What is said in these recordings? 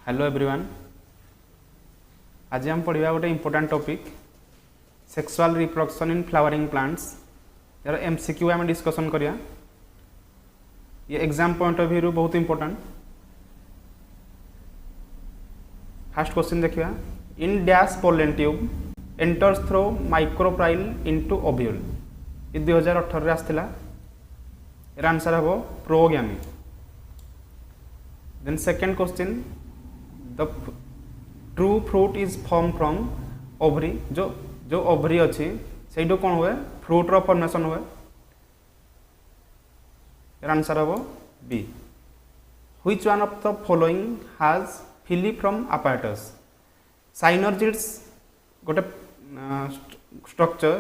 Hello everyone. आज हम पढ़ा गोटे important topic sexual reproduction in flowering plants. यार एमसीक्यू आम डिस्कसन करिया। ये एग्जाम पॉइंट ऑफ व्यू बहुत इंपोर्टेंट। फर्स्ट क्वेश्चन देखिए, in dash pollen tube enters through micropyle into ovule. ये 2018 आसला। यार आंसर हम प्रोगैमी। Then second question, the true fruit is form from ovary. जो ओवरी अच्छी से कौन हुए फ्रूट रो फॉर्मेशन हुए। आंसर हम B. Which one of the following has filiform apparatus। Synergids गोटे स्ट्रक्चर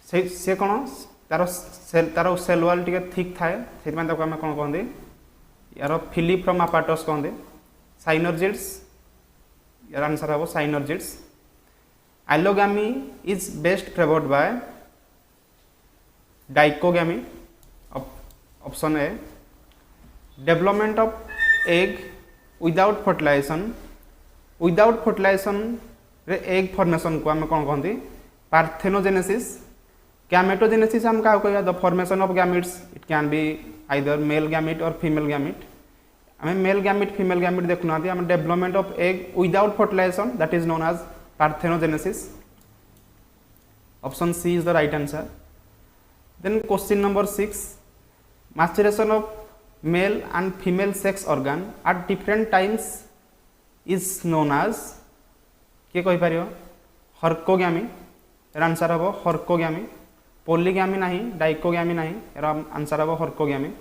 से कौन तार सेल वाल टी थिक थाए से आम कौन कहते यार फिलिफ्रॉम apparatus कहते। साइनर्जिड्स यार आंसर हम synergids. Allogamy is best favoured by dichogamy. Option A. Development of egg without fertilization. Without fertilization रे एग फॉर्मेशन को आम कौन कहते पार्थेनोजेनेसिस। गैमेटोजेनेसिस हम क्या कह the formation of gametes. It can be either male gamete और फीमेल गैमिट। हमें मेल गैमिट फीमेल गैमिट देखुना हम development of egg without fertilization that is known as parthenogenesis. Option C is the right answer. Then question number 6, maturation of male and female sex organ at different times is known as किए कहि पारियो herkogamy. Answer हम herkogamy. Polygamy नहीं, dichogamy नहीं, answer हम herkogamy.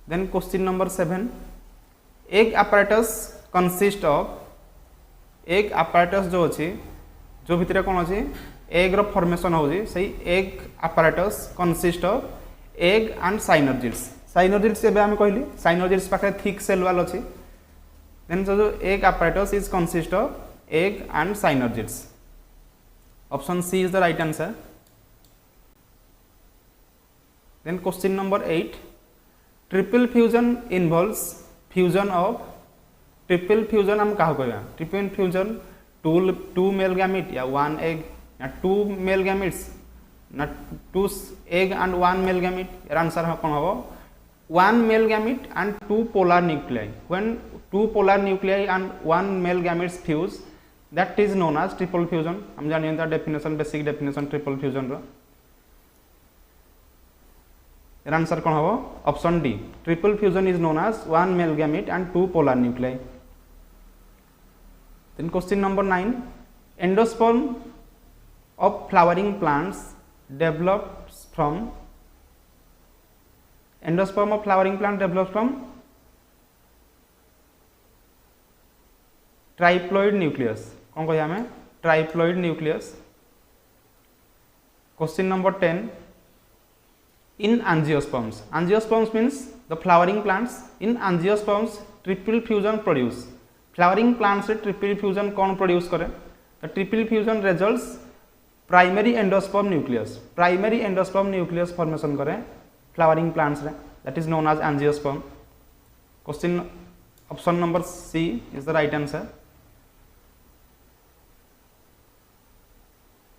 Then question number 7, egg apparatus consist of. Egg apparatus जो अच्छी जो भितर कौन अच्छी एग रो फॉर्मेशन होजी सही egg apparatus consist of egg and साइनर्जिड्स। साइनर्जिड्स एबे हम कहली साइनर्जिड्स पाखे थिक सेल वाल अच्छी। देन जो egg apparatus is consist of egg and synergids. Option C is the right answer. Then question number 8, triple fusion involves fusion of. Triple fusion हम क्या कहवा triple fusion two male gamete या one egg या two male gametes ना two egg and one male gamete. Answer कौन हम one male gamete and two polar nuclei. When two polar nuclei and one male gametes fuse that is known as triple fusion. हम जानिए definition basic definition triple fusion रो। Answer कौन हम option D. Triple fusion is known as one male gamete and two polar nuclei. Then question number 9, endosperm of flowering plants develops from. Endosperm of flowering plant develops from triploid nucleus. कौन कह हमें triploid nucleus. Question number 10, in angiosperms. Angiosperms means the flowering plants. In angiosperms triple fusion produce. Flowering plants से triple fusion कौन produce करे? The triple fusion results primary endosperm nucleus. Primary endosperm nucleus formation करे flowering plants रे. That is known as angiosperm. Question option number C is the right answer.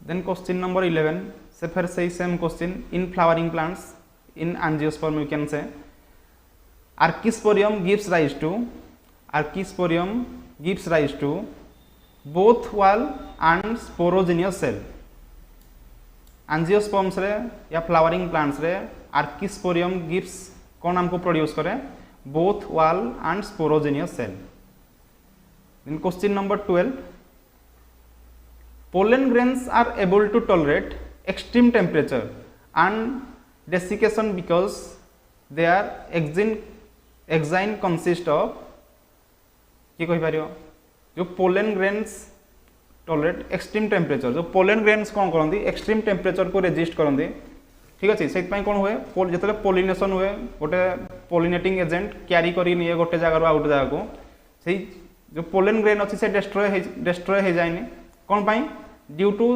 Then question number 11, से फिर से same question. In flowering plants in angiosperm you can say archesporium gives rise to both wall and sporogenous cell. Angiosperms रे या flowering plants रे आर्किस्पोरियम gives कौन हमको produce करे both wall and sporogenous cell. Then question number 12, pollen grains are able to tolerate extreme temperature and desiccation because their exine consist of कि कहि पारियो जो pollen grains tolerate extreme temperature. जो pollen grains कौन करती extreme temperature को resist करती। ठीक अच्छे से कौन हुए जो पोलिनेशन हुए गोटे पोलिनेटिंग एजेंट क्यारी करी निए गोटे जगार आउ गोटे जगह को से जो पोलन ग्रेन अच्छी से डेस्ट्रॉय हो जाए कौन पाई due to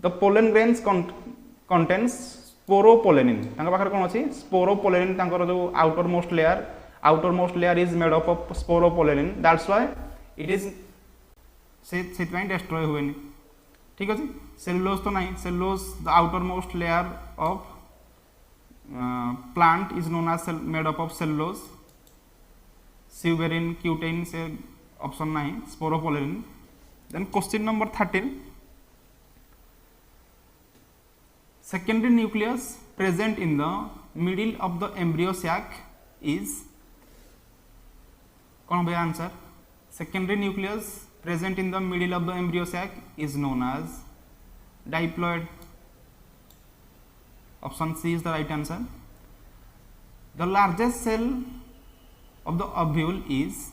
the pollen grains contains sporopollenin. पाखे कौन अच्छी स्पोरोपोलेनिन जो outermost layer outermost layer is made up of sporopollenin, that's why it is से destroy हुएनी. ठीक अछि. Cellulose तो नहीं, cellulose the outermost layer of plant is known as made up of cellulose. Suberin, cutein से option नहीं, sporopollenin. Then question number 13. Secondary nucleus present in the middle of the embryo sac is कौन भाई answer. Secondary nucleus present in the middle of the embryo sac is known as diploid. Option C is the right answer. The largest cell of the ovule is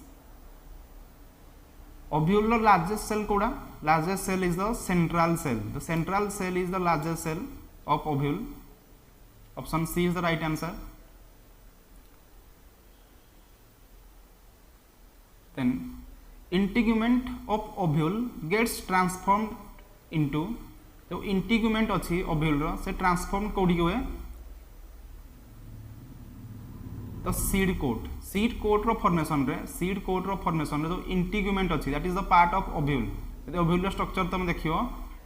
ovule largest cell Koda. Largest cell is the central cell. The central cell is the largest cell of ovule. Option C is the right answer. Then integument of ovule gets transformed into जो integument अच्छी ovule रो से transform कोड़ी हुए तो seed coat रो formation रे जो integument अच्छी that is the part of ovule. यदि ovule रो structure तुम देखियो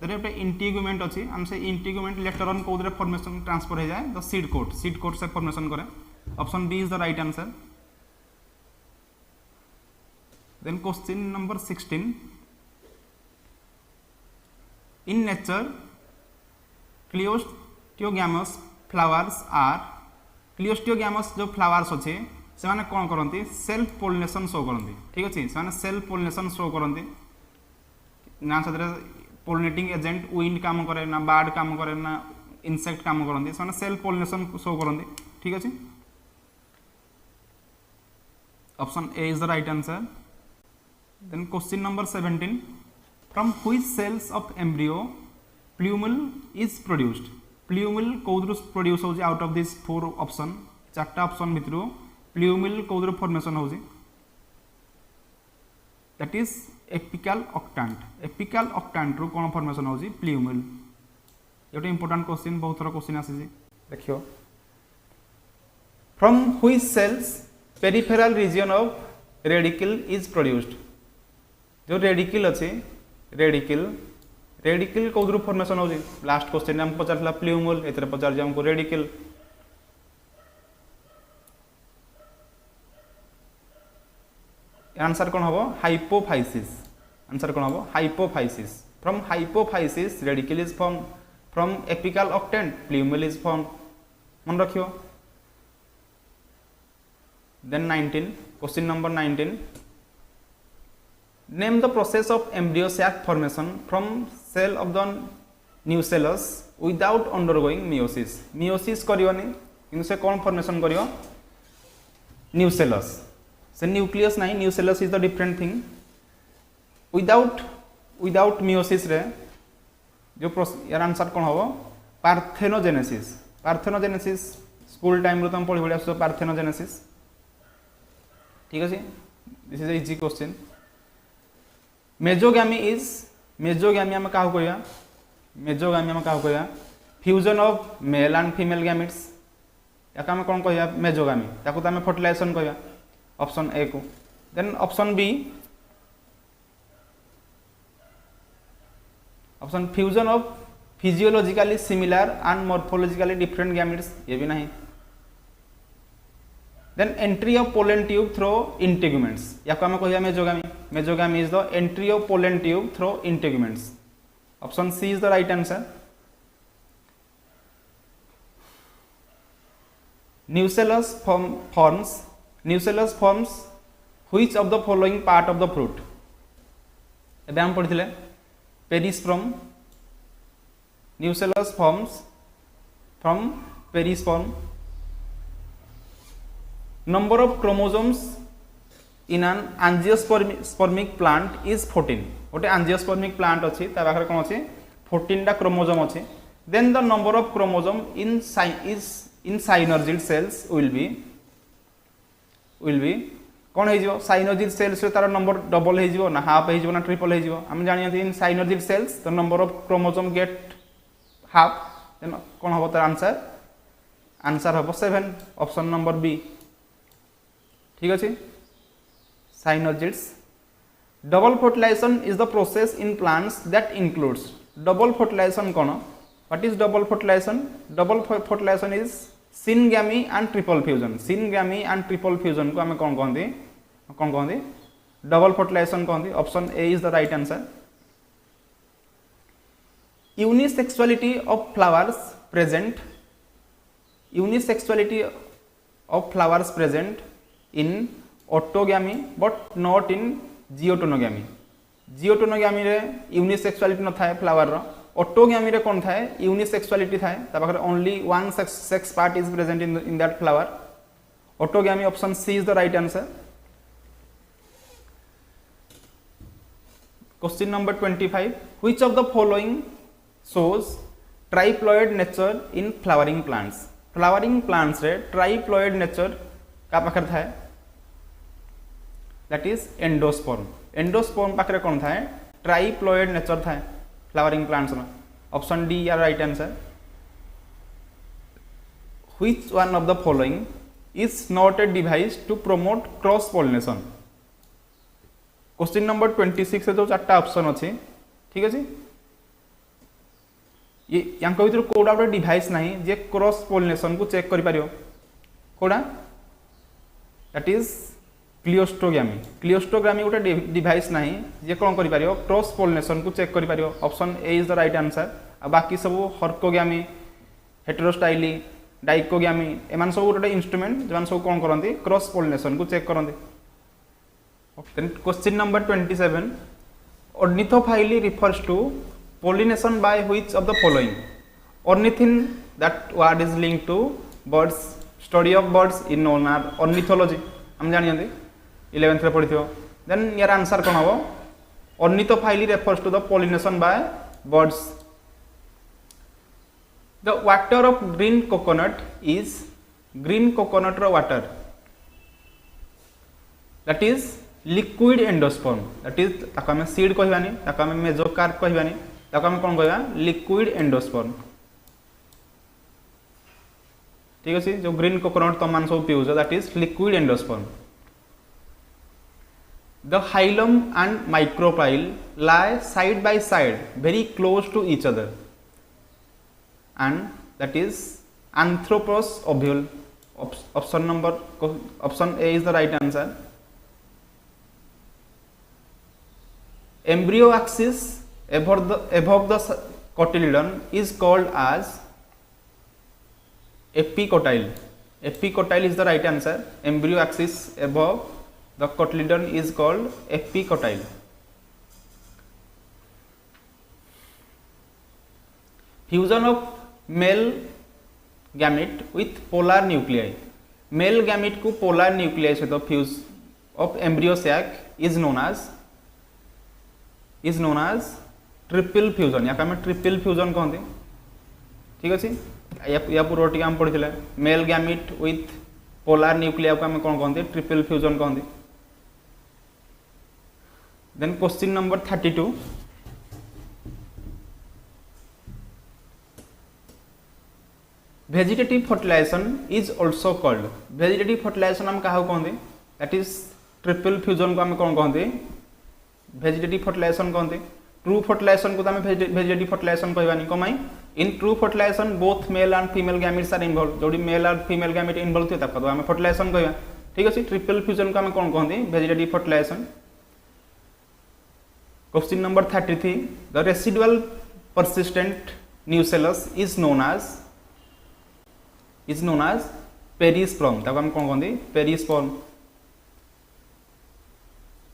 तो ये पे integument अच्छी हम से integument later on कोड रे formation transfer हो जाए तो seed coat से formation करे. Option B is the right answer. Then question number 16. In nature, Cleosteogamous flowers are Cleosteogamous जो flowers अच्छे से माने कौन करंती सेल्फ पोलिनेशन शो करंती. ठीक अछि से माने सेल्फ पोलिनेशन शो करंती ना सदरे पोलिनेटिंग एजेंट विंड काम करे ना बर्ड काम करे ना इंसेक्ट काम करंती से माने सेल्फ पोलिनेशन शो करंती. ठीक अछि. Option A is the right answer. Then question number 17. From which cells of embryo plumule is produced? Plumule कोदरु produce होजी out of this four option. चारटा option भितरु plumule कोदरु formation होजी. That is apical octant. Apical octant रू कौन formation होजी plumule. ये तो important question बहुत सारा question आसी जी. देखियो. From which cells peripheral region of radicle is produced? जो radical अच्छे रेडिकल कौदरु फॉर्मेशन होजी. लास्ट क्वेश्चन हम पचारला प्ल्यूमल एतरे पचार हमको रेडिकल. आंसर कौन हबो हाइपोफाइसिस. आंसर कौन हबो hypophysis. From hypophysis radicle is form. From apical octant plumule is form. मन रखियो. Then 19. Question number 19. Name the process of embryo sac formation from cell of the nucellus without undergoing meiosis. Meiosis करियोनी किंतु से कौन formation करियो nucellus. से nucleus नहीं nucellus is the different thing. Without meiosis रे जो यार आंसर कौन होगा पार्थेनोजेनेसिस. पार्थेनोजेनेसिस स्कूल टाइम रो तुम पढ़ी पढ़ी आसो पार्थेनोजेनेसिस. ठीक है. This is easy question. Mesogamy आम क्या कहया मेजोगामी आम क्या कहया fusion of male and female gametes या आम कौन कहया मेजोगामी ताको तो आम फर्टिलाइजेशन कहया. ऑप्शन ए को. Then option B option fusion of physiologically similar and morphologically different gametes ये भी नहीं. Then entry of pollen tube through integuments या को हम कहया मेजोगामी. मेजोगामी is the entry of pollen tube through integuments. Option C is the right answer. Nucellus forms which of the following part of the fruit? एबे हम पढ़िथिले perisperm. Nucellus forms from perisperm. Number of chromosomes in an angiospermic plant is 14. गोटे angiospermic plant अच्छी ता पाखरे कोन अछि 14 टा chromosome अछि. Then the number of chromosome in synergid cells will be कोन हे जिवो synergid cells रे तार नंबर डबल हे जिवो ना हाफ हे जिवो ना ट्रिपल हे जिवो. हम जानिया इन synergid cells the number of chromosome get half. Then कोन हबो तार आंसर हबो 7. Option number B. ठीक अच्छे synergids double fertilization is the process in plants that includes double fertilization कौन what is double fertilization is syngamy and triple fusion syngamy and triple fusion को आम कौन कहते डबल फर्टिलाइजेशन कहते option A is the right answer unisexuality of flowers present unisexuality of flowers present in autogamy but not in geotonogamy geotonogamy रे unisexuality न थाए flower रो autogamy रे कोन थाए यूनिसेक्सुअलिटी थाए ता पाखरे only one sex part is present in that flower autogamy option C is the right answer question number 25 which of the following shows triploid nature in flowering plants flowering plants रे triploid nature का पाखर थाए that is endosperm पाखरे कोन थाए triploid nature थाए flowering plants में option D या right answer which one of the following is not a device to promote cross pollination question number 26 जो चार्टा ऑप्शन अच्छे ठीक अच्छे ये भर कौटा गोटे डिवाइस ना जे क्रॉस पॉलिनेशन को चेक करा दैट इज क्लियोस्टोग्रामी गोटे डिवाइस ना जे कौन कर क्रॉस पॉलिनेशन को चेक कर option A is the right answer आ बाकी सब हर्कोग्यामी हेटेरोस्टाइली डाइकोग्यामी एमान सब गोटे इंस्ट्रूमेंट जो सब कौन करते क्रॉस पॉलिनेशन को चेक करते question number 27 ornithophily refers to pollination by which of the following ornithin that word is linked to birds study of birds is known as ornithology हम जानियंती 11th रे पढ़िथियो देन यार answer कोन हबो ornithophily refers to the pollination by birds the water of green coconut is green coconut ro water that is liquid endosperm that is ताको हम seed कहबानी ताको हम mesocarp कहबानी ताको हम कौन कहबा लिक्विड एंडोस्पर्म ठीक अछि जो ग्रीन कोकोनट तो मान सब पिउज that is liquid endosperm the hilum and micropyle lie side by side very close to each other and that is anthropos ovule option A is the right answer embryo axis above the cotyledon is called as epicotyle is the right answer embryo axis above the cotyledon is called epicotyle fusion of male gamete with polar nuclei male gamete को polar nuclei से तो fuse of embryo sac is known as triple fusion या triple fusion कहते ठीक अच्छे या पूर्व टी आम पढ़ी male gamete with polar nuclei को आम कौन कहते ट्रिपल फ्यूजन कहते then question number 32 vegetative fertilization is also called vegetative fertilization आम क्या कहते दैट इज ट्रिपल फ्यूजन को आम कौन कहते वेजिटेटिव फर्टिलाइजेशन कहते ट्रू फर्टिलाइजेशन को तो वेजिटेटिव फर्टिलाइजेशन कहबानी कमाई in true fertilization both male and female gametes are involve जोड़ी मेल और फीमेल गैमेट इन्वॉल्व थे तब आम फर्टिलाइजेशन कहबा ठीक अच्छे ट्रिपल फ्यूजन को आम कौन कहते vegetative fertilization question number 33 the residual persistent nucellus is known as perisperm ताको हम कौन कहते perisperm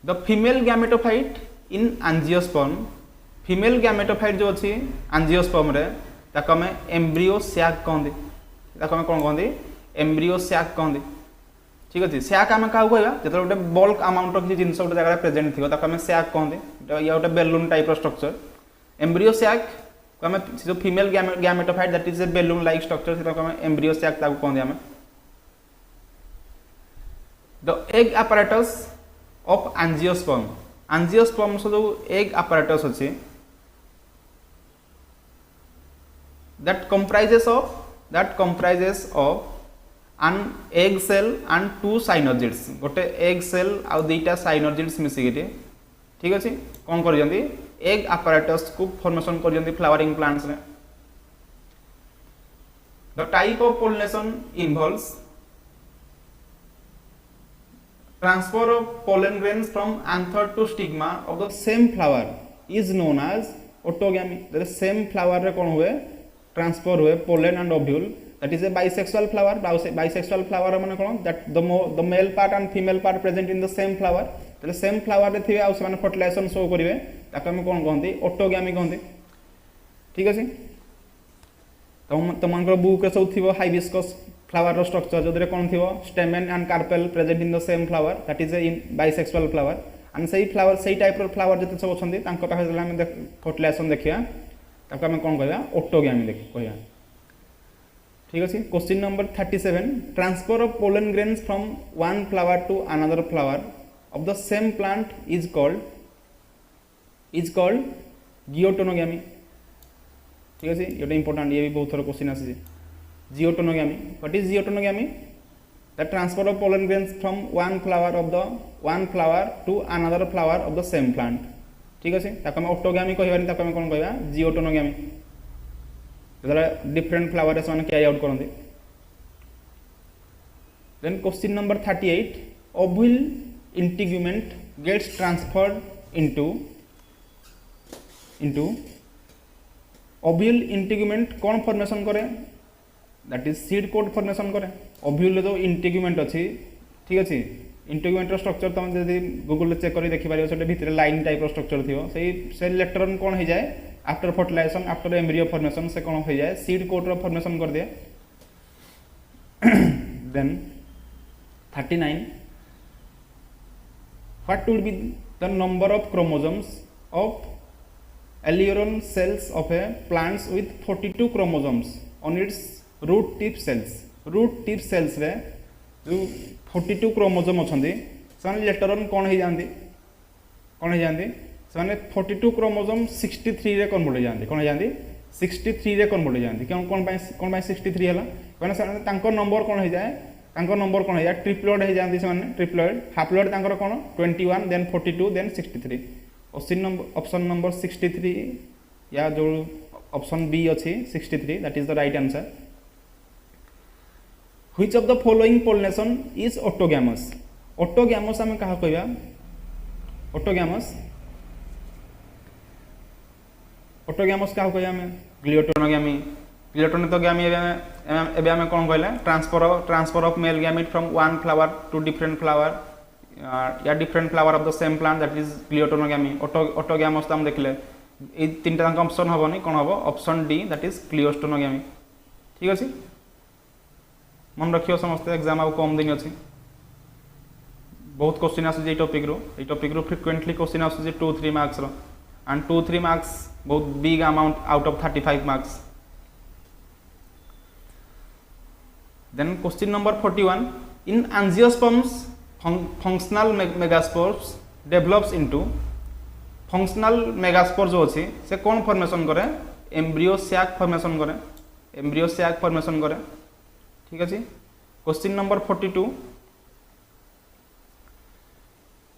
the female gametophyte in angiosperm female gametophyte जो अच्छी एंजियोस्पर्म रे ताको हम एम्ब्रियो सैक कहते ताको हम कौन कहते एम्ब्रियो सैक कहते ठीक अच्छे सैक आम क्या कहवा जो गोटे बल्क अमाउंट किसी जिन गोटे जगह प्रेजेंट थी ताको हम सैक कहते या गोटे balloon type structure embryo sac को आम जो female gametophyte that is a balloon like structure से हम एम्ब्रियो सैक ताको कहते आम the egg apparatus of angiosperm से जो एग apparatus अच्छे that comprises of an egg cell and 2 synergids गोटे egg cell आउ दुईटा synergids मिसिकी ठीक अच्छे कौन कर एग apparatus को फॉर्मेशन कर फ्लावरिंग प्लांट्स रे the type of pollination involves transfer of pollen grains from anther to stigma of the same flower is known as autogamy the same flower रे कौन हुए ट्रांसफर हुए pollen and ovule that is a bisexual flower bisexual flower माने कौन that the male part and female part present in the same flower the same flower रे थिबे आ से माने fertilisation show करिवे ताको हम कौन कहंती autogamy कहंती ठीक अछि तुमको बुक रे सब थिबो हाइबिस्कस फ्लावर रो स्ट्रक्चर जदरे कौन थिबो stamen and carpel present in the same flower that is a bisexual flower and सही फ्लावर सही टाइप रो फ्लावर जते सब अछंती तांको पाखे जला हम फर्टिलाइजेशन देखिया ताको हम कोन कहबा ऑटोगैमी देखि कहया ठीक अछि question number 37 transfer of pollen grains from one flower to another flower of the same plant is called geitonogamy ठीक अछि एटा इंपोर्टेंट ये भी बहुत थोड़ा क्वेश्चन आसी Geotonogamy. What is geotonogamy? The transfer of pollen grains from one flower to another flower of the same plant. ठीक है ताको हम ऑटोगैमी कहबानी ताको हम कोन कहबा जियोटोनोगैमी जरा डिफरेंट फ्लावर से माने कैरी आउट करंदी then question number 38 ovule integument gets transferred into ovule integument कौन फॉर्मेशन करे that is seed coat formation करे ओव्यूल जो इंटीग्यूमेंट अच्छी ठीक अच्छे इंटीग्यूमेंट स्ट्रक्चर तुम जब गूगल चेक कर देखी पार से भितर लाइन टाइप स्ट्रक्चर थी से लेटर ऑन कौन हो जाए after fertilization after embryo formation से कौन हो जाए सीड कोड रो फॉर्मेशन कर दिए then 39 what would be the number of chromosomes of aleurone cells of a plants with 42 chromosomes on its root tip cells रे जो 42 क्रोमोसोम अछंदी से लेटर ऑन कौन हो जाती से 42 क्रोमोसोम 63 रे कन्वर्ट हो जाती कौन हो जाती 63 रे कन्वर्ट हो जाती कौन 63 है कहना से नंबर कौन हो जाए ट्रिप्लॉइड हो जाती से ट्रिप्लॉइड हाप्लॉइड तांकर कौन 21 देन 42 देन 63 ऑप्शन नंबर 63 या जो ऑप्शन बी अच्छी 63 that is the right answer Which of the following pollination is autogamous? Autogamous आम क्या कहबा autogamous क्या कहबा आम ग्लियोटोनोगैमी ग्लियोटोनोगैमी एबे आम कौन कहला transfer of male gamete from one flower to different flower या different flower of the same plant that is geitonogamy autogamous तो हम देखले ए तीनटा ऑप्शन हबनी कौन हम option D that is geitonogamy ठीक अछि मन रखियो समस्ते एग्जाम आउ कम दिन अच्छी बहुत क्वेश्चन आसे टॉपिक रो फ्रिक्वेंटली क्वेश्चन आसे 2-3 मार्क्स रो एंड 2-3 मार्क्स बहुत big amount out of 35 marks then question number 41 in angiosperms functional megaspores develops into functional megaspore जो अच्छी से कौन फॉर्मेशन करे एम्ब्रियो सैक फॉर्मेशन करे ठीक अच्छे question number 42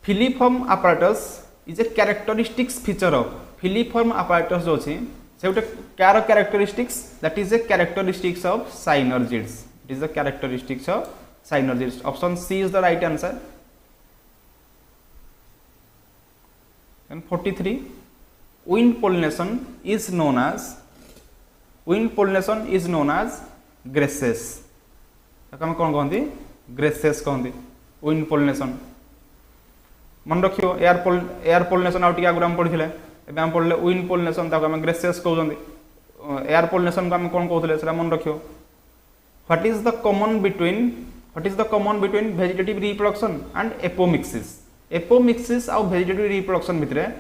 filiform apparatus is a characteristics feature of filiform apparatus जो अच्छे से गोटे क्या characteristics that is a characteristics of synergids it is the characteristics of synergids option C is the right answer and 43 wind pollination is known as graces हम कौन कहते graces कहते wind pollination मन रखियो एयर पोलिनेशन आउ आगे हम पढ़ी एवं पढ़ले विंड पोलिनेशन आम ग्रेसेस कहते एयर पोलिनेशन को आम कौन कहते मन रखियो what is the common between vegetative reproduction and apomixis आउ वेजिटेटिव रिप्रोडक्शन भितर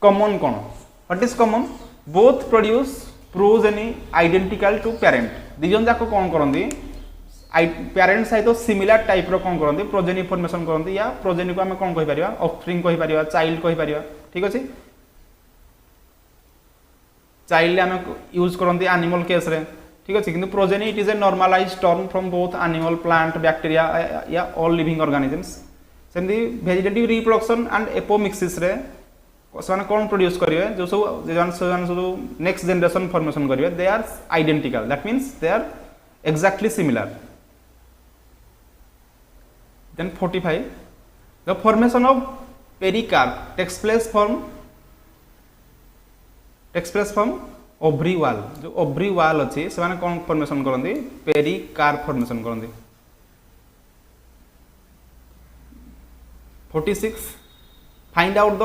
कॉमन कौन what is common both produce progeny identical to parent दिजन जाक कौन करती पेरेंट सहित सिमिलर टाइप रो कौन करते प्रोजेनी फॉर्मेशन करते या प्रोजेनी को आम कौन कहि परिबा ऑफस्प्रिंग कहि परिबा चाइल्ड कहि परिबा ठीक अछि चाइल्ड आम यूज करते एनिमल केस रे ठीक अच्छे किंतु progeny it is a normalized term from both animal plant bacteria या ऑल लिविंग ऑर्गेनिजम्स सेमती वेजिटेटिव रिप्रोडक्शन एंड एपोमिक्सिस रे से कौन प्रोड्यूस करेंगे जो सब नेक्स्ट जनरेशन फॉर्मेशन करेंगे they are identical that means they are exactly similar then 45 the formation of pericarp takes place from ovary wall जो ओव्री वाल अच्छी से कौन फॉर्मेशन करती पेरिकार्प फॉर्मेशन करती 46 find out the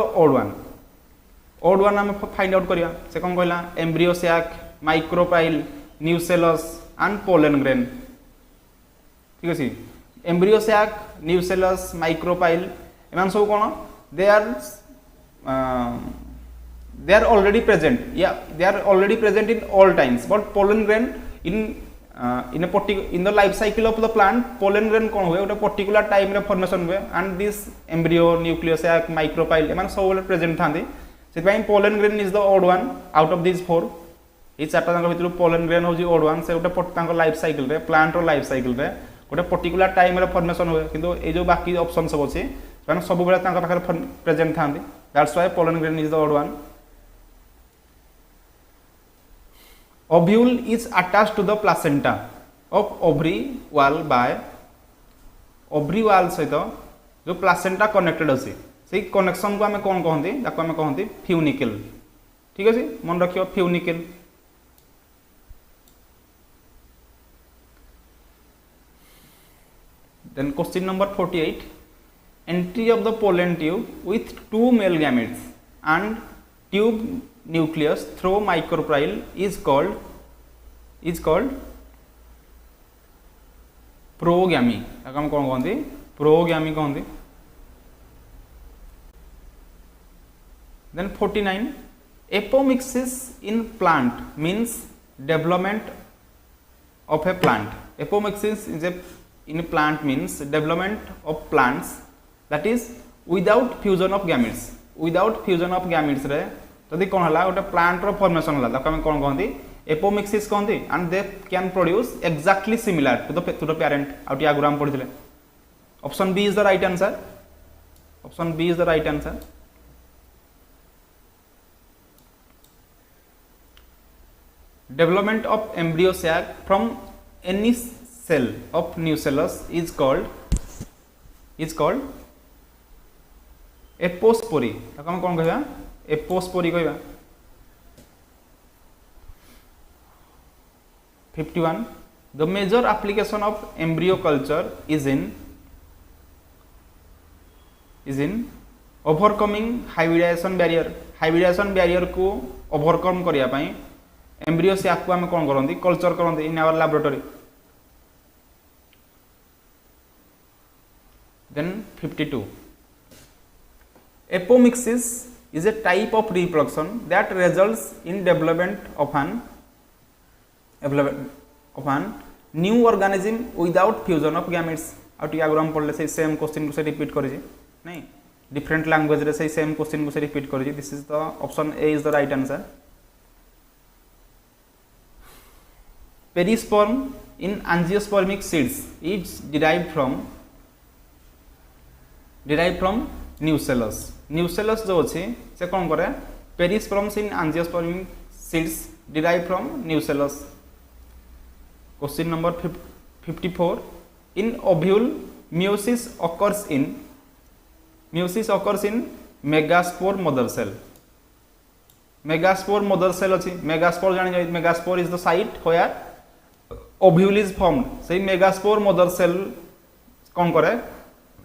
odd one आम फाइंड आउट करिया से कौन कहला embryo sac micropyle nucellus and pollen grain ठीक अच्छे एम्ब्रियो सैक न्यूसेलस माइक्रोपाइल एम सब कौन दे आर ऑलरेडी प्रेजेंट या they are already present in all times but pollen grain in the life cycle of the plant pollen grain कौन हुए गोटे particular time रे फॉर्मेशन हुए and this embryo nucleus sac micropyle एम सब present था से pollen grain is the odd one out of this 4 ये चार्टा भर पोलन ग्रेन हूँ ओड वन से गोटे लाइफ साइकिल रे प्लांट लाइफ साइकिल रे गोटे पर्टिकुलर टाइम रे फॉर्मेशन हुए किंतु ये जो बाकी ऑप्शन सब अच्छे सब पाखे प्रेजेंट था that's why pollen grain is the odd one ovule is attached to the placenta of ovary wall by ovary wall सहित जो प्लासेंटा कनेक्टेड अच्छी से कनेक्शन को आम कौन कहते आम कहते फ्यूनिकल ठीक अच्छे मन रखियो funicle then question number 48 entry of the pollen tube with 2 male gametes and tube nucleus through micropyle is called progamy हम कौन कहते प्रोग्यामी कहते then 49 apomixis in plant means development of a plant apomixis in a plant means development of plants that is without fusion of gametes रे जदि कौन है गोटे plant रो formation है हम कौन कहते एपोमिक्सिस कहते and they can produce exactly similar to the parent आउट आगुरी हम पढ़ी option B is the right answer option B is the right answer development of embryo sac from any cell of nucellus is called apospory हम कौन कहवा apospory कहवा 51 the major application of embryo culture is in overcoming hybridization barrier को overcome करिया पई embryo sac को हम कौन करती कल्चर करती in our laboratory then 52 apomixis is a type of reproduction that results in development of an new organism without fusion of gametes आउ T आगुरी हम पढ़ले से सेम क्वेश्चन को से रिपीट करिए नहीं डिफरेंट लैंग्वेज रे से सेम क्वेश्चन को से रिपीट करिए this is the option A is the right answer perisperm in angiospermic seeds is derived from nucellus जो अच्छे से कौन करे पेरिस्पर्म्स इन angiospermic seeds derived from nucellus question number 54 in ovule meiosis occurs in megaspore mother cell अच्छी megaspore जानी megaspore is the site where ovule is formed से megaspore mother cell कौन करे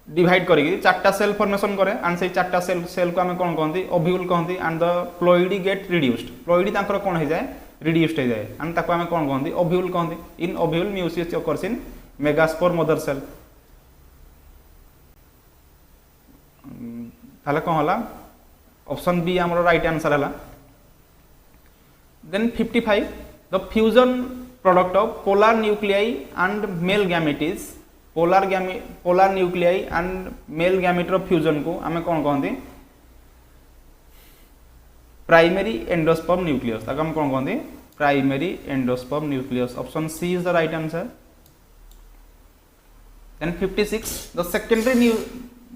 डिवाइड करेगी चार्टा सेल फॉर्मेशन करे एंड से चार्टा cell को हमें कौन कहते ओव्यूल कहते and the ploidy gate reduced ploidy तांकर कौन हो जाए रिड्यूस्ड हो जाए एंड ताको हमें कौन कहते ओव्यूल कहते in ovule meiosis occurs in megaspore mother cell ताले कौन होला ऑप्शन बी हमरो राइट आंसर हला then 55 the fusion product of polar nuclei and male gametes polar nuclei and male gamete fusion को हमें कौन कहते प्राइमरी एंडोस्पर्म न्यूक्लियस ताको हम कौन कहते primary endosperm nucleus. Option C is the right answer. Then 56, the secondary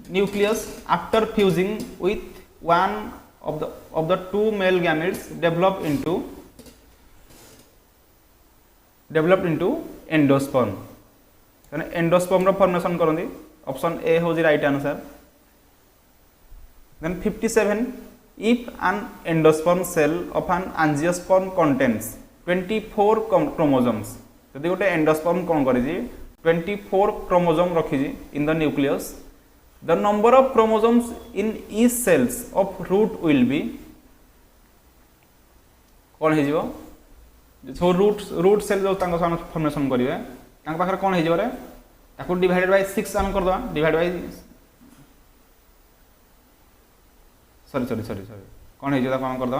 nucleus after fusing with one of the two male gametes developed into endosperm. Endosperm formation करती. Option A हूँ right answer. Then 57, if an endosperm cell of an angiosperm contains 24 chromosomes, यदि गोटे endosperm कौन करी 24 chromosome रखी in the nucleus, the number of chromosomes in each cells of root will be कौन हो जो रूट सेल जो फॉर्मेशन करेंगे पाखे कौन हो डिवाइडेड बाय 6 आम करदे डिवाइड बाय सॉरी कौन हो आम करदे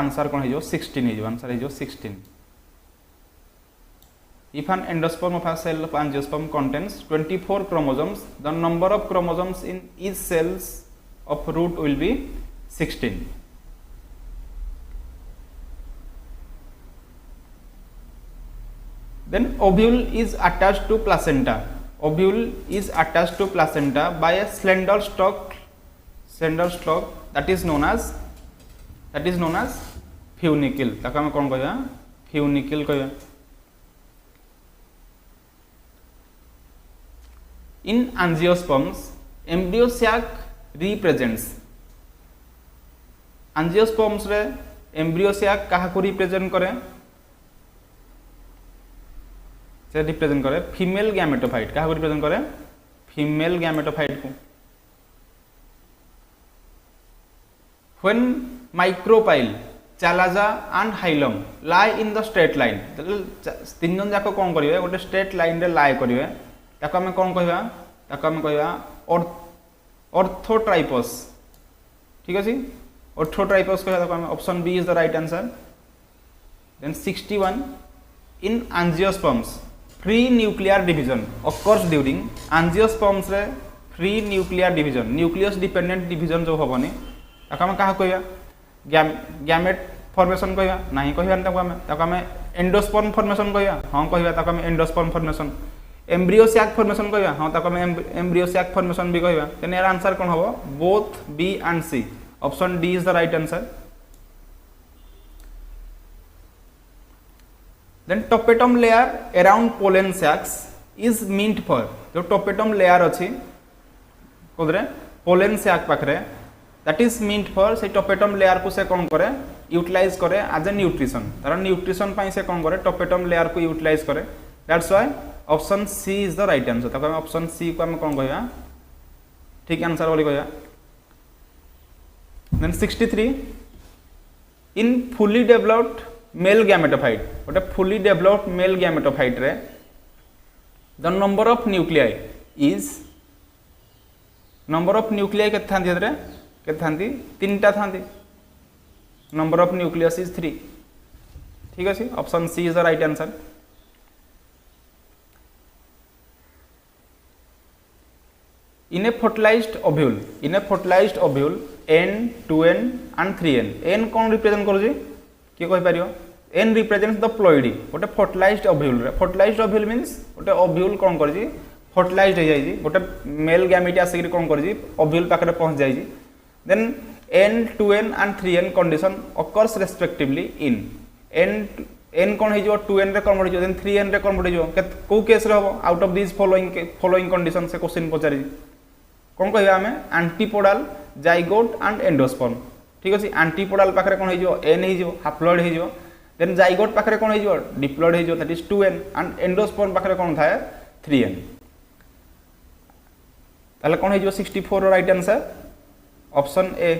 आंसर कौन हो 16 हो आंसर हो 16. If an endosperm of a cell of angiosperm contains 24 chromosomes, the number of chromosomes in each cells of root will be 16. Then ovule is attached to placenta. Ovule is attached to placenta by a slender stalk that is known as funicle. ताको हम कौन कहया funicle कहया. In angiosperms, embryo sac represents. Angiosperms रे embryo sac कहा को represent करे से represent करे female gametophyte. क्या रिप्रेजेंट करे फीमेल गैमेटोफाइट को. When micropyle chalaza and hilum lie in the straight line, तीन जन जाक कौन करेंगे गोटे स्ट्रेट लाइन रे लाई करेंगे ताको आम कौन कहवा ताको आम कहवा ऑर्थोट्राइपस. ठीक अछि ऑर्थोट्राइपस कहवा ताको आम. Option B is the right answer. Then 61, in angiosperms free nuclear division occurs during angiosperms रे free nuclear division nucleus dependent division जो होबनी ताको हम कहा कहया गैमेट फॉर्मेशन कहया नहीं कहया ताको हम एंडोस्पर्म फॉर्मेशन कहया हां कहया ताको हम endosperm formation. Embryo sac formation कहया हां ताको हम एम्ब्रियो सैक फॉर्मेशन भी कहया. देन यार आंसर कोन होबो both B and C. Option D is the right answer. Then topetum layer around pollen sacs is meant for. जो topetum layer अच्छी कोदरे pollen sac पाखरे that is meant for से topetum layer को से कौन करे utilize करे as a nutrition. Tara nutrition पाई से कौन करे topetum layer को utilize करे. That's why option C is the right answer. तब हम option C को हम कौन कहया ठीक आंसर बोली कहया. Then 63, in fully developed male gametophyte गोटे फुली डेवलप्ड मेल गैमेटोफाइट रे the number of nuclei is number of nuclei केते थांती रे केते थांती तीनटा थांती. Number of nucleus is 3. ठीक अछि option C is the right answer. In a fertilized ovule n 2n and 3n. n कौन रिप्रेजेंट करूजी किए कहि पारियो n रिप्रेजेंट्स द प्लॉइडी. गोटे फर्टिलाइज्ड ओव्यूल रे फर्टिलाइज्ड ओव्यूल मींस गोटे ओव्यूल कौन करजी फर्टिलाइज्ड हो जाई गोटे मेल गैमेट आसिक कौन करजी ओव्यूल पाखरे पहुंच जाई. Then n 2n and 3n condition occurs respectively in n कौन हो 2n रे कौन बढ़ी देन 3n रे कौन बढ़ी को केस रे हो out of this following condition से क्वेश्चन पचारि कौन कहबा हमें एंटीपोडल जाइगोट एंड एंडोस्पर्म. ठीक अछि एंटीपोडल पाखरे कौन हो n हो हाप्लॉइड हो. देन जाइगोट पाखरे कौन हो डिप्लॉइड हो that is 2n and endosperm पाखरे कौन थाए 3n. ताले कौन हो 64 right answer option A.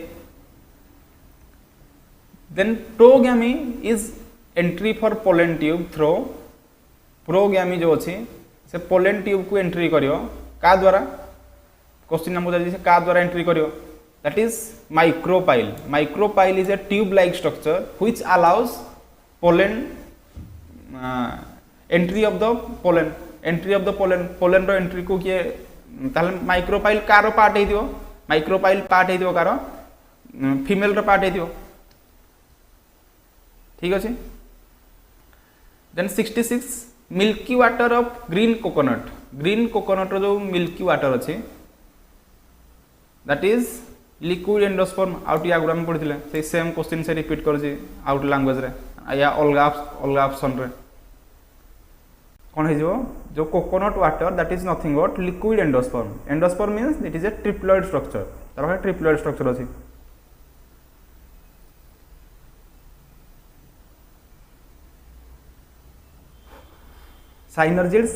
Then progamy is entry for pollen tube through. Progamy जो अच्छी से पोलन ट्यूब को एंट्री करियो का द्वारा क्वेश्चन नंबर का द्वारा एंट्री करियो that is micropyle. Micropyle is a tube like structure which allows pollen entry of the pollen row entry को किए ताले micropyle कार पार्ट हे दियो micropyle पार्ट हे दियो कार फीमेल रो पार्ट है ठीक अच्छे। Then 66 milky water of green coconut जो milky water अच्छे that is liquid endosperm out या गुड़ा पढ़ी से सेम क्वेश्चन से रिपीट करुँचे आउट लैंग्वेज रे या अलग ऑप्शन रे कौन हो जो coconut water that is nothing but liquid endosperm means it is a triploid structure तार ट्रिप्लॉइड स्ट्रक्चर अच्छी। साइनर्जिड्स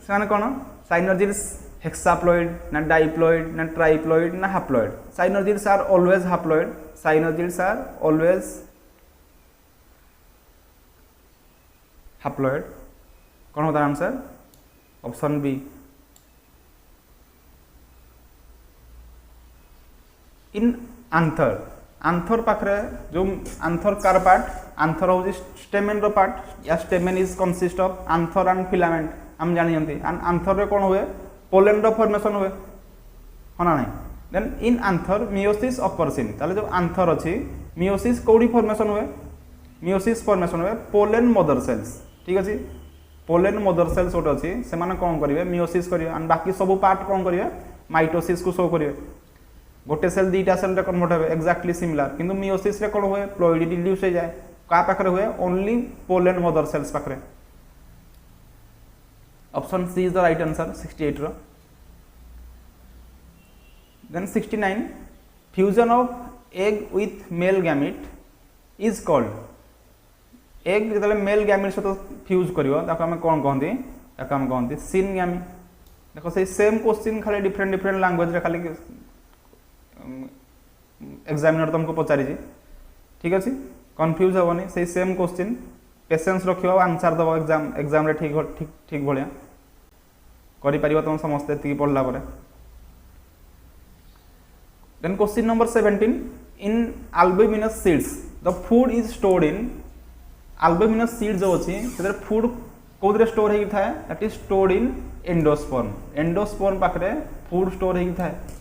से कौन साइनर्जिड्स हेक्साप्लॉइड ना डाइप्लॉइड ना ट्राइप्लॉइड ना haploid. Synergids are always haploid. Synergids are always haploid. कौन होता है answer option B. In anther पाखरे जो आंथर कार पार्ट आंथर हूँ स्टेमेन रो पार्ट या stamen is consist of anther and filament हम जानते एंड आंथर रे कौन हुए पोलेन रो फॉर्मेशन हुए हाँ ना नहीं। Then in आंथर meiosis upper scene ताले जो आंथर अच्छी मियोसिस कौड़ी फॉर्मेशन हुए मियोसिस फॉर्मेशन हुए पोलेन मदर सेल्स ठीक अच्छे। पोलेन मदर सेल्स गोटे अच्छी से कौन करेंगे मियोसिस करेंगे एंड बाकी सब पार्ट कौन करेंगे माइटोसिस को शो करेंगे। गोटे सेल दुईटा सेल रे कन्वर्ट हो एक्जाक्टली सिमिलर किंतु मियोसिस रे कौन हुए प्लॉइड रिड्यूस हो जाए क्या पाखरे हुए ओनली पोलेन मदर सेल्स पाखरे। Option C is the right answer 68 रो। Then 69 fusion of egg with male gamete is called egg जो मेल गैमिट सहित फ्यूज कर कौन कहते सिन गैमी। देखो से सेम क्वेश्चन खाली डिफरेंट लैंग्वेज रे खाली एग्जामिनर तुमको पचारि ठीक अच्छे कन्फ्यूज हेनी से सेम क्वेश्चन पेशेंस रख आंसर दब एग्जाम रे ठीक भाया कर तुम समस्ते ये पढ़ला। Then question number 17 in albuminous seeds the food is stored in albuminous seed जो अच्छी फूड कौन स्टोर होता है that is stored in endosperm पाखे फूड स्टोर होता है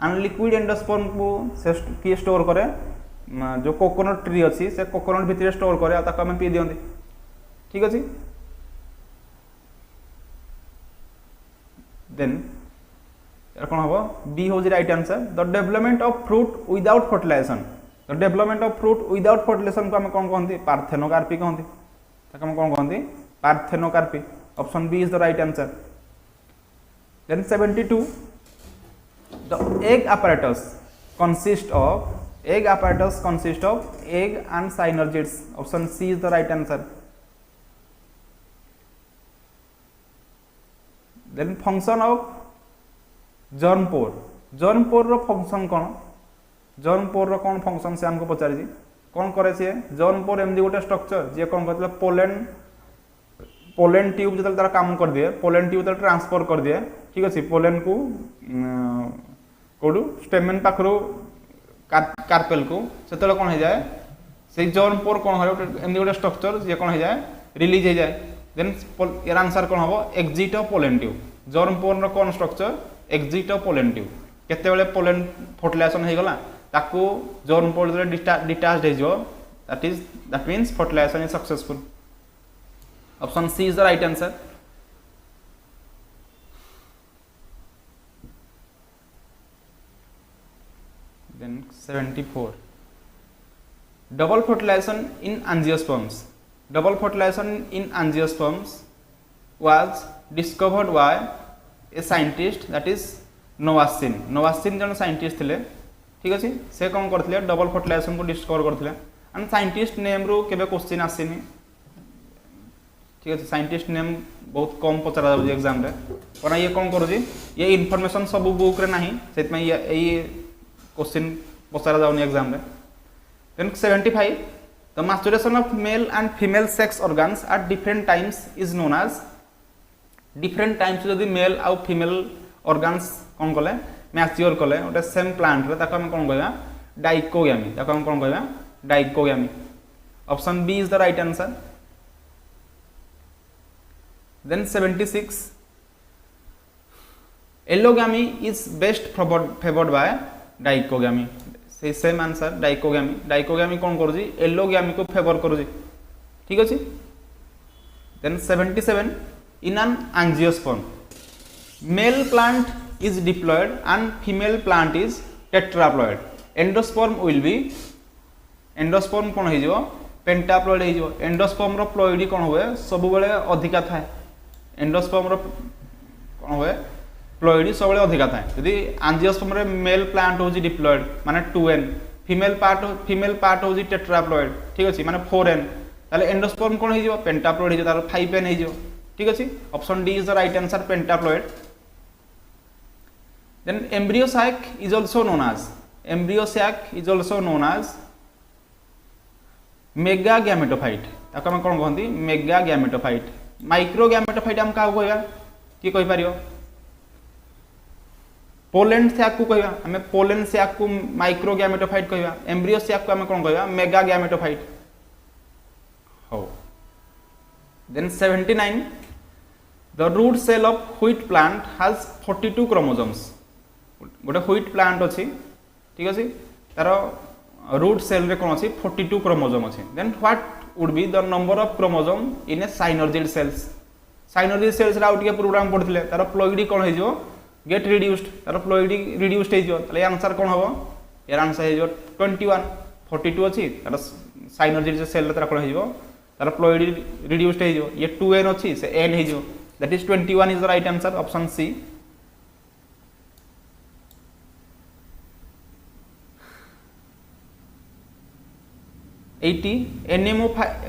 एंड लिक्विड एंडोस्पर्म को से किए स्टोर करे जो कोकोनट ट्री अच्छी से कोकोनट भितर स्टोर करे आम पी दिखती ठीक अच्छे। देन कौन हम बी हूँ right answer the development of fruit without fertilization the development of fruit without fertilization को आम कौन कहते पार्थेनोकार्पी कहते कौन कहते parthenocarpy. Option B is the right answer. Then 72 the egg apparatus consist of egg and synergids. Option C is the right answer. Then function of germ pore रो function कौन germ pore रो कौन function से हमको पचारि कौन करे सी germ pore एमदी गोटे structure जे कौन कहते पोलेन ट्यूब जो तार काम कर दिए पोलेन ट्यूब जो ट्रांसफर कर दिए ठीक अच्छे पोलेन को कौटू स्टेमेन पाखर कार्पेल को से कौन हो जाए से जर्म पोर कौन हो एमती गोटे स्ट्रक्चर जे कौन हो जाए रिलीज हो जाए। देन यार आंसर कौन हम exit of pollen tube germ pore कौन structure exit of pollen tube केते पोलेन फर्टिलाइजेशन हो गला ताको जर्म पोर जो डिटाच्ड हो that means fertilization is successful. Option C is the right answer. Then 74 double fertilization in angiosperms was discovered by a scientist that is नोवासिन जन scientist थे ठीक अच्छे से कौन करते डबल फर्टिलाइजेशन को डिस्कवर करते एंड साइंटिस्ट नेम रू केबे क्वेश्चन आसीनी ठीक अच्छे साइंटिस्ट नेम बहुत कम पचरा जाए एग्जाम रे कौन ये कौन करुँगी ये इनफॉरमेशन सब बुक रे नहीं से क्वेश्चन पचरा जाऊनी एग्जाम रे। Then 75 the maturation of male and female sex organs at different times is known as different times जदि मेल आउ फीमेल ऑर्गन्स कौन कले मैच्योर कले गोटे सेम प्लांट रे ताको हम कौन कहबा डाइकोगामी ताको हम कौन कहबा dichogamy. Option B is the right answer. Then 76 allogamy is best favoured by dichogamy से सेम आंसर डाइकोगामी डाइकोगामी कौन करूची एलोगामी को फेवर करूची ठीक अछि then 77 in an angiosperm male plant is diploid and female plant is tetraploid endosperm will be endosperm कौन हो पेंटाप्लॉयड हो एंडोस्पर्म रो प्लॉयडी कौन हुए सब बेले अधिका थाए एंडोस्पर्म रो कौन हुए प्लॉयडी सब बेले अधिका थाए यदि एंजियोस्पर्म रे मेल प्लांट हो डिप्लॉयड माने 2n फीमेल पार्ट हो टेट्राप्लॉयड ठीक अछि माने 4n ताले एंडोस्पर्म कौन हो पेंटाप्लॉयड हो तार 5n हो ठीक अछि option D is the right answer pentaploid then embryo sac is also known as mega gametophyte ताको हम कोन कहंती मेगा गैमेटोफाइट माइक्रो गैमेटोफाइट हम का कहबा की कहि पारियो पोलेंड सैक को कहबा हमें पोलेंड सैक को माइक्रो गैमेटोफाइट कहबा एम्ब्रियो सैक को हम कोन कहबा मेगा गैमेटोफाइट हो then 79 the root cell of wheat plant has 42 chromosomes गोटे व्हीट प्लांट अच्छी ठीक अच्छे तार रूट सेल रे कौन अच्छी 42 क्रोमोजोम अच्छी then what would be the number of chromosome in a synergid cells आउ टिके प्रोग्राम पढ़िले तार प्लॉइडी कौन हो गेट रिड्यूस्ड तार प्लॉइडी रिड्यूस्ड हो ताले आंसर कौन हम यार आंसर हो 21 42 अच्छी तार साइनोर्जिड सेल तार कौन हो तार प्लॉइडी रिड्यूस्ड हो ये 2n अच्छी से n हो that is 21 is the right answer option C 80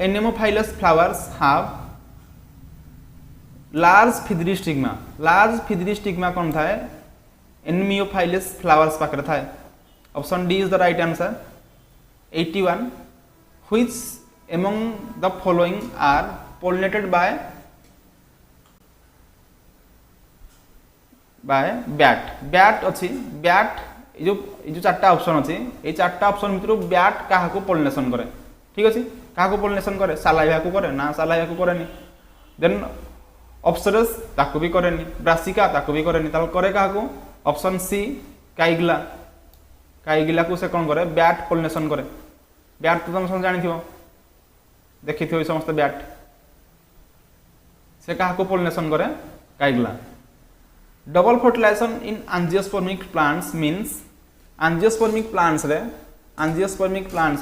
anemophilous flowers have large feathery stigma कौन था anemophilous flowers पाकर था option D is the right answer 81 which among the following are pollinated by bat अच्छी bat जो चार्टा option अच्छी ये चार्टा option भितर bat क्या पोलिनेशन करे ठीक अच्छे क्या पोलिनेशन करे सालाइवा को करे ना सालाइवा को करे देन ऑप्सरस ताको भी करे ब्रासिका ताको भी करे करे क्या ऑप्शन सी काइगिला को से कौन करे बैट पोलिनेशन करे बैट तो तुम समझ जानी देखी थी समस्त बैट से क्या पोलिनेशन करे काइगिला double fertilization in angiospermic plants means angiospermic plants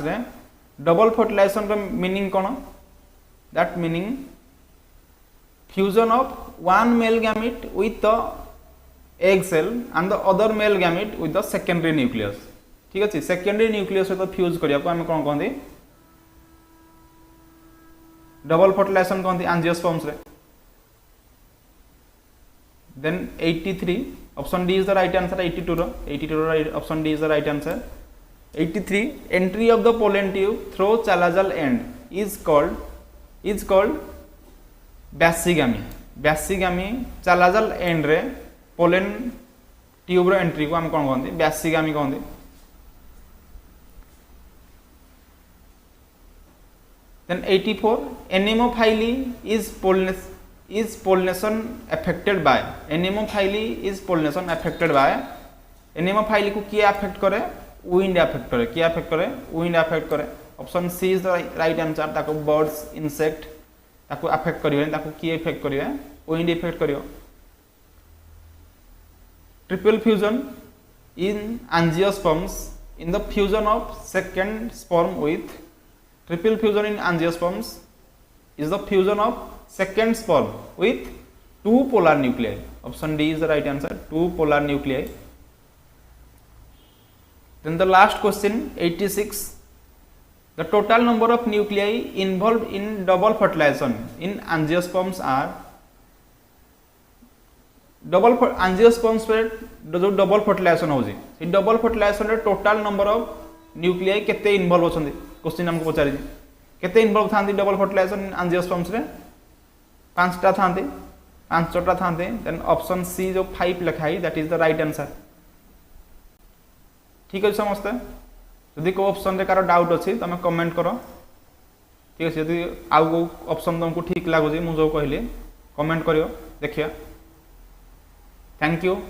रे डबल फर्टिलाइजेशन का मीनिंग कौन that meaning fusion of one male gamete with the egg cell and the other male gamete with the secondary nucleus ठीक अच्छे secondary nucleus सहित fuse करने को आम कौन कहते डबल फर्टिलाइजेशन कहते एंजियोस्पर्म्स रे then 83 option D is the right answer 82 option D is the right answer 83 entry of the pollen tube through chalazal end is called bassigamy chalazal end रे pollen tube रो entry को हम कौन कहते bassigamy कहते then 84 anemophily is pollination affected by anemophily को किए affect करे wind affect करे किए अफेक्ट करे विंड अफेक्ट करे option C is the right answer ताको बर्ड्स इंसेक्ट ताको अफेक्ट करिवे ताको किए इफेक्ट करिवे विंड इफेक्ट करियो triple fusion in angiosperms in the fusion of second sperm with triple fusion in angiosperms is the fusion of second sperm with two polar nuclei. Option D is the right answer. Two polar nuclei. Then the last question 86. The total number of nuclei involved in double fertilization in angiosperms are angiosperms पे जो double fertilization होजी से double fertilization रे total number of nuclei केते involve होछंदी question हमको पचारि केते involve थांती double fertilisation angiosperms रे पांचटा थांते then option C जो 5 लिखाई that is the right answer ठीक है समस्त यदि को ऑप्शन रे कार डाउट अछि तमे कमेंट करो ठीक है यदि आउ को ऑप्शन तुमको ठीक लागो जे मु जो कहले कमेंट करियो देखिया Thank you.